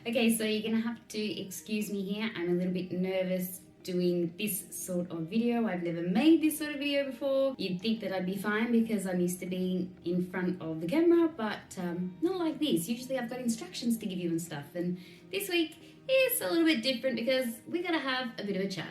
Okay, so you're gonna have to excuse me here. I'm a little bit nervous doing this sort of video. I've never made this sort of video before. You'd think that I'd be fine because I'm used to being in front of the camera, but not like this. Usually I've got instructions to give you and stuff, and this week is a little bit different because we're gonna have a bit of a chat.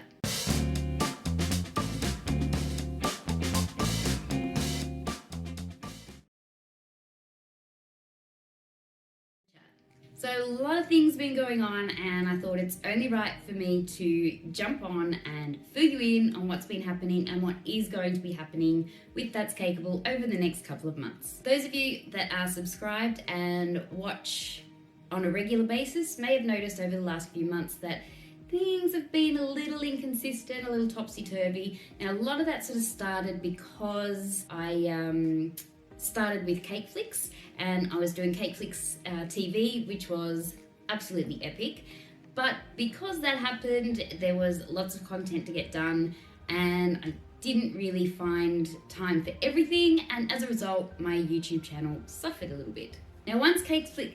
So a lot of things been going on, and I thought it's only right for me to jump on and fill you in on what's been happening and what is going to be happening with That's Cakeable over the next couple of months. Those of you that are subscribed and watch on a regular basis may have noticed over the last few months that things have been a little inconsistent, a little topsy-turvy. Now, a lot of that sort of started because I started with Cake Flicks, and I was doing Cake Flicks TV, which was absolutely epic. But because that happened, there was lots of content to get done, and I didn't really find time for everything, and as a result, my YouTube channel suffered a little bit. Now, once Cake Flicks...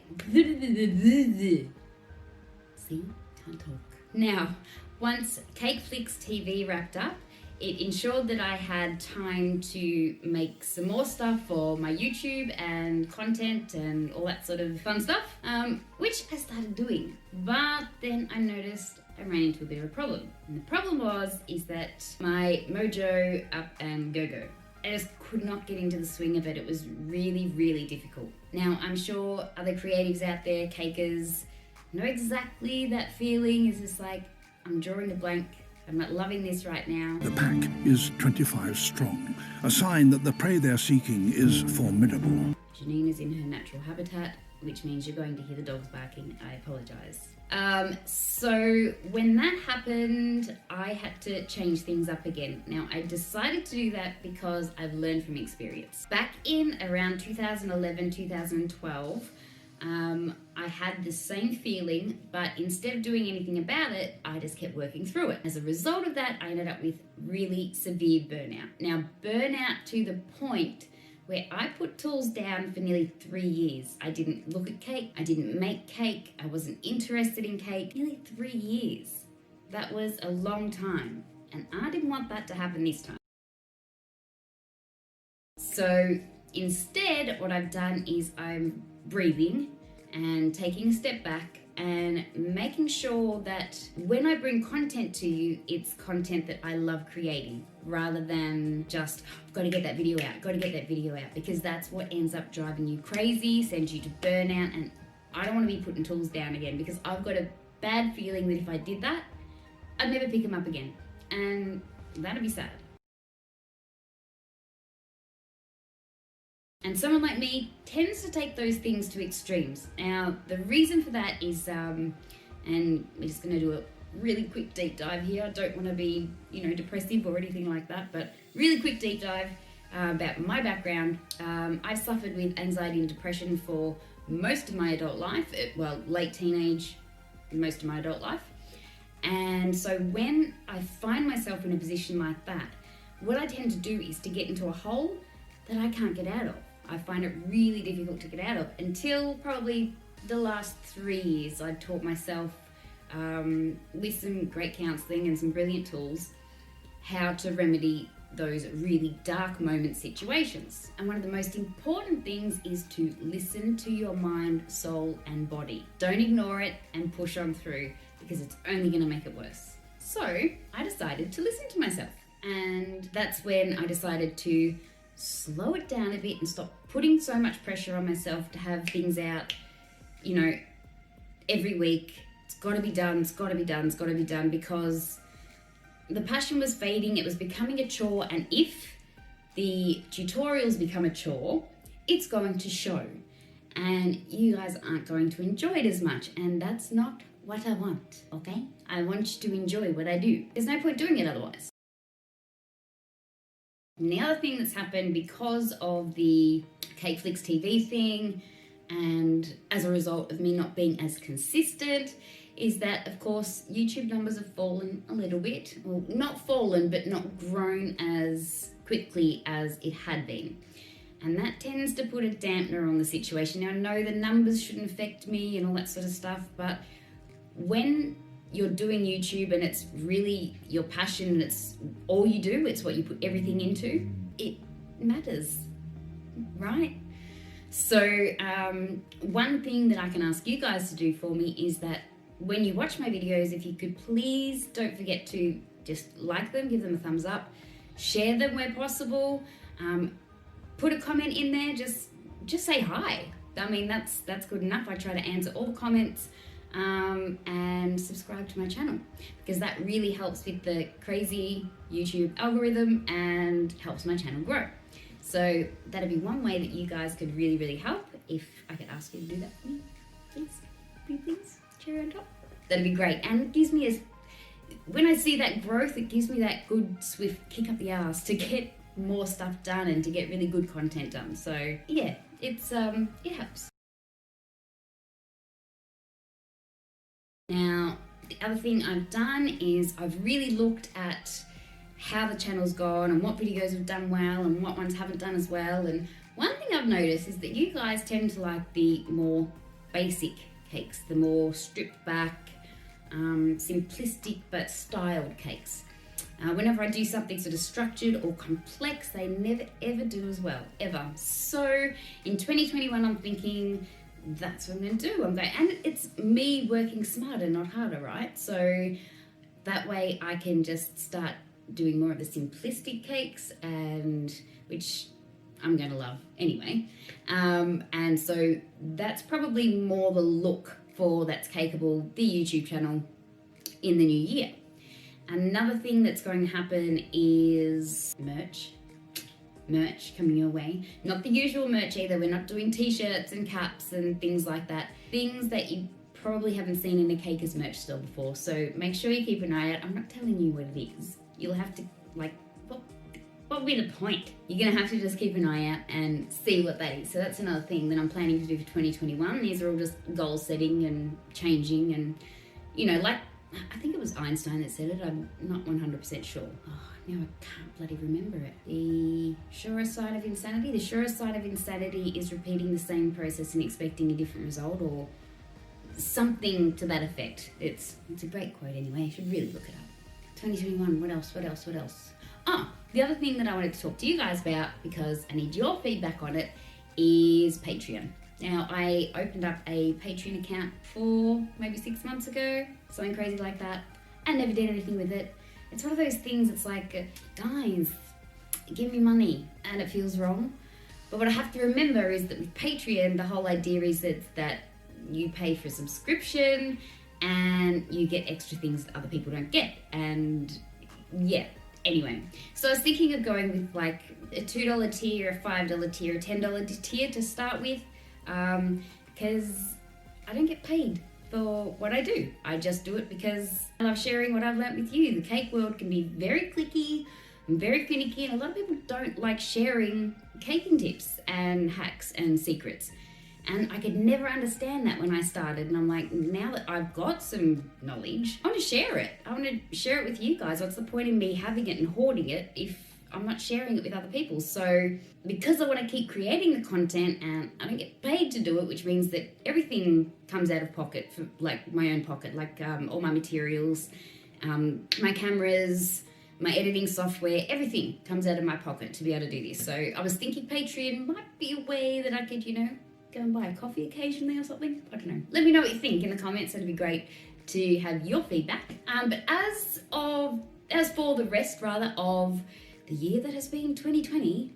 See? Can't talk. Now, once Cake Flicks TV wrapped up, it ensured that I had time to make some more stuff for my YouTube and content and all that sort of fun stuff, which I started doing. But then I noticed I ran into a bit of a problem. And the problem is that my mojo up and go-go. I just could not get into the swing of it. It was really, really difficult. Now, I'm sure other creatives out there, cakers, know exactly that feeling. It's just like, I'm drawing a blank. I'm not loving this right now. The pack is 25 strong, a sign that the prey they're seeking is formidable. Jhanine is in her natural habitat, which means you're going to hear the dogs barking. I apologise. So when that happened, I had to change things up again. Now, I decided to do that because I've learned from experience. Back in around 2011, 2012, I had the same feeling, but instead of doing anything about it, I just kept working through it. As a result of that, I ended up with really severe burnout. Now, burnout to the point where I put tools down for nearly 3 years. I didn't look at cake, I didn't make cake, I wasn't interested in cake. Nearly 3 years. That was a long time, and I didn't want that to happen this time. So instead, what I've done is I'm breathing and taking a step back and making sure that when I bring content to you, it's content that I love creating rather than just, got to get that video out, because that's what ends up driving you crazy, sends you to burnout, and I don't want to be putting tools down again because I've got a bad feeling that if I did that, I'd never pick them up again, and that'd be sad. And someone like me tends to take those things to extremes. Now, the reason for that is, and we're just going to do a really quick deep dive here. I don't want to be, depressive or anything like that, but really quick deep dive about my background. I suffered with anxiety and depression for most of my adult life, late teenage, most of my adult life. And so when I find myself in a position like that, what I tend to do is to get into a hole that I can't get out of. I find it really difficult to get out of until probably the last 3 years. I taught myself with some great counselling and some brilliant tools how to remedy those really dark moment situations. And one of the most important things is to listen to your mind, soul and body. Don't ignore it and push on through because it's only going to make it worse. So I decided to listen to myself, and that's when I decided to slow it down a bit and stop putting so much pressure on myself to have things out, every week. It's got to be done, because the passion was fading. It was becoming a chore, and if the tutorials become a chore, it's going to show, and you guys aren't going to enjoy it as much, and that's not what I want, okay? I want you to enjoy what I do. There's no point doing it otherwise. And the other thing that's happened because of the Cake Flicks TV thing, and as a result of me not being as consistent, is that, of course, YouTube numbers have fallen a little bit. Well, not fallen, but not grown as quickly as it had been. And that tends to put a dampener on the situation. Now, I know the numbers shouldn't affect me and all that sort of stuff, but when you're doing YouTube and it's really your passion and it's all you do, it's what you put everything into, it matters, right? So one thing that I can ask you guys to do for me is that when you watch my videos, if you could please don't forget to just like them, give them a thumbs up, share them where possible, put a comment in there, just say hi. I mean, that's good enough. I try to answer all the comments, and subscribe to my channel, because that really helps with the crazy YouTube algorithm and helps my channel grow. So that'd be one way that you guys could really, really help. If I could ask you to do that for me, please, cherry on top. That'd be great. And it gives me when I see that growth, it gives me that good swift kick up the ass to get more stuff done and to get really good content done. So yeah, it helps. Now, the other thing I've done is I've really looked at how the channel's gone and what videos have done well and what ones haven't done as well. And one thing I've noticed is that you guys tend to like the more basic cakes, the more stripped back, simplistic but styled cakes. Whenever I do something sort of structured or complex, they never ever do as well, ever. So in 2021, I'm thinking, that's what I'm going to do. And it's me working smarter, not harder, right? So that way I can just start doing more of the simplistic cakes, and which I'm going to love anyway. And so that's probably more the look for That's Cakeable, the YouTube channel, in the new year. Another thing that's going to happen is merch coming your way. Not the usual merch either. We're not doing t-shirts and caps and things like that. Things that you probably haven't seen in a Caker's merch store before. So make sure you keep an eye out. I'm not telling you what it is. You'll have to, like, what would be the point? You're going to have to just keep an eye out and see what that is. So that's another thing that I'm planning to do for 2021. These are all just goal setting and changing, and, you know, like, I think it was Einstein that said it. I'm not 100% sure. Oh, now I can't bloody remember it. The surest side of insanity? The surest side of insanity is repeating the same process and expecting a different result, or something to that effect. It's a great quote anyway. You should really look it up. 2021, what else? Oh, the other thing that I wanted to talk to you guys about, because I need your feedback on it, is Patreon. Now, I opened up a Patreon account maybe 6 months ago, something crazy like that. I never did anything with it. It's one of those things, it's like, guys, give me money, and it feels wrong. But what I have to remember is that with Patreon, the whole idea is that you pay for a subscription and you get extra things that other people don't get. And yeah, anyway. So I was thinking of going with like a $2 tier, a $5 tier, a $10 tier to start with, because I don't get paid for what I do. I just do it because I love sharing what I've learnt with you. The cake world can be very cliquey and very finicky, and a lot of people don't like sharing caking tips and hacks and secrets. And I could never understand that when I started. And I'm like, now that I've got some knowledge, I want to share it. I want to share it with you guys. What's the point in me having it and hoarding it if I'm not sharing it with other people? So because I want to keep creating the content and I don't get paid to do it, which means that everything comes out of pocket, for like my own pocket, like all my materials, my cameras, my editing software, everything comes out of my pocket to be able to do this. So I was thinking Patreon might be a way that I could, go and buy a coffee occasionally or something. I don't know. Let me know what you think in the comments. It'd be great to have your feedback. But as for the rest of the year that has been 2020,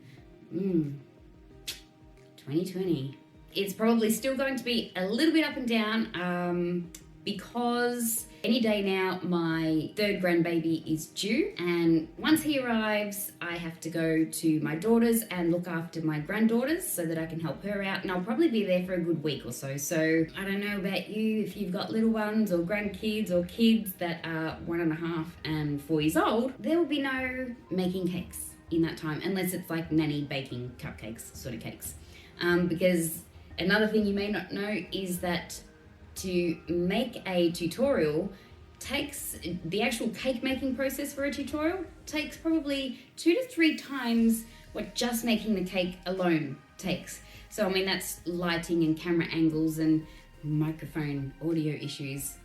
2020, it's probably still going to be a little bit up and down, because any day now my third grandbaby is due, and once he arrives I have to go to my daughter's and look after my granddaughters so that I can help her out, and I'll probably be there for a good week or so. So I don't know about you, if you've got little ones or grandkids or kids that are 1.5 and 4 years old, there will be no making cakes in that time, unless it's like nanny baking cupcakes sort of cakes, because another thing you may not know is that to make a tutorial takes, the actual cake making process for a tutorial takes probably 2 to 3 times what just making the cake alone takes. So I mean, that's lighting and camera angles and microphone audio issues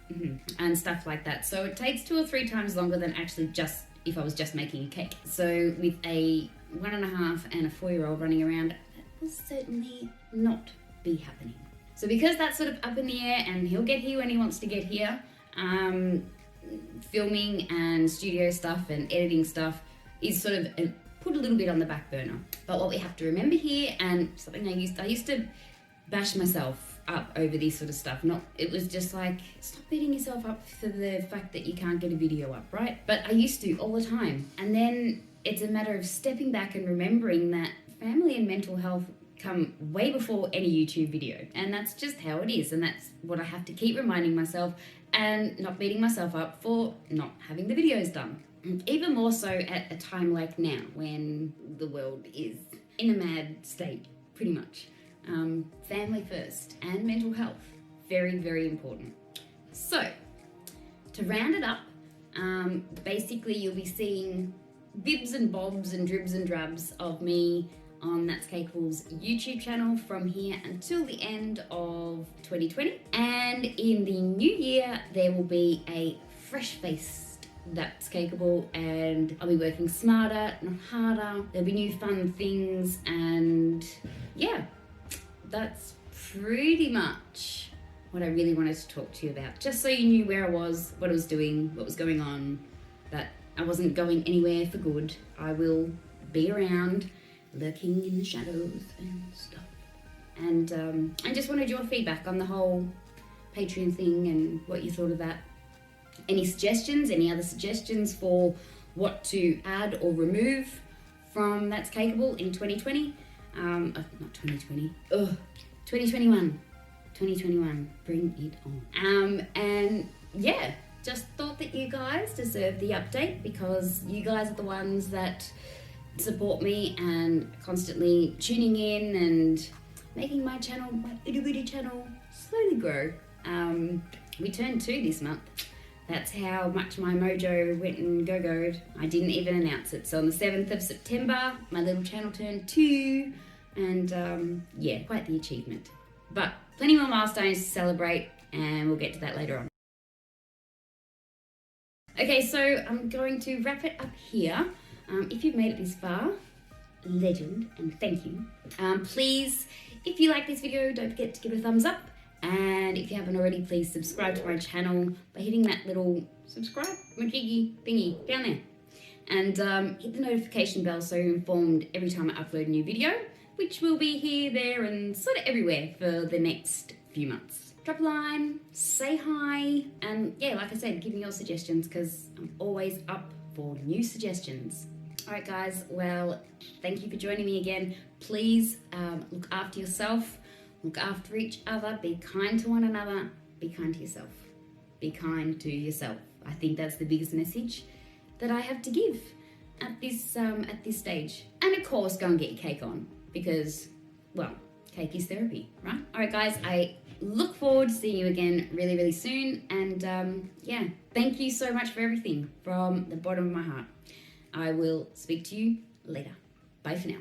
and stuff like that. So it takes 2 or 3 times longer than actually just if I was just making a cake. So with a 1.5 and a 4-year-old running around, that will certainly not be happening. So because that's sort of up in the air, and he'll get here when he wants to get here, filming and studio stuff and editing stuff is sort of put a little bit on the back burner. But what we have to remember here, and something I used to bash myself up over this sort of stuff. It was just like, stop beating yourself up for the fact that you can't get a video up, right? But I used to all the time. And then it's a matter of stepping back and remembering that family and mental health come way before any YouTube video. And that's just how it is. And that's what I have to keep reminding myself, and not beating myself up for not having the videos done. Even more so at a time like now, when the world is in a mad state, pretty much. Family first and mental health, very, very important. So, to round it up, basically you'll be seeing bibs and bobs and dribs and drabs of me on That's Cakeable's YouTube channel from here until the end of 2020. And in the new year, there will be a fresh face That's Cakeable, and I'll be working smarter, not harder. There'll be new fun things, and yeah, that's pretty much what I really wanted to talk to you about. Just so you knew where I was, what I was doing, what was going on, that I wasn't going anywhere for good. I will be around, lurking in the shadows and stuff. And I just wanted your feedback on the whole Patreon thing and what you thought of that. Any suggestions, any other suggestions for what to add or remove from That's Cakeable in 2020? Not 2020, 2021. 2021, bring it on. And yeah, just thought that you guys deserve the update, because you guys are the ones that support me and constantly tuning in and making my channel, my itty bitty channel, slowly grow. We turned 2 this month. That's how much my mojo went and go-goed. I didn't even announce it. So on the 7th of September, my little channel turned 2, and yeah, quite the achievement. But plenty more milestones to celebrate, and we'll get to that later on. Okay, so I'm going to wrap it up here. If you've made it this far, legend, and thank you. Please, if you like this video, don't forget to give it a thumbs up. And if you haven't already, please subscribe to my channel by hitting that little subscribe majiggy thingy down there. And hit the notification bell so you're informed every time I upload a new video, which will be here, there, and sort of everywhere for the next few months. Drop a line, say hi, and yeah, like I said, give me your suggestions, because I'm always up for new suggestions. Alright guys, well, thank you for joining me again. Please look after yourself, look after each other, be kind to one another, be kind to yourself. Be kind to yourself. I think that's the biggest message that I have to give at this stage. And of course, go and get your cake on, because, well, cake is therapy, right? Alright guys, I look forward to seeing you again really, really soon. And yeah, thank you so much for everything from the bottom of my heart. I will speak to you later. Bye for now.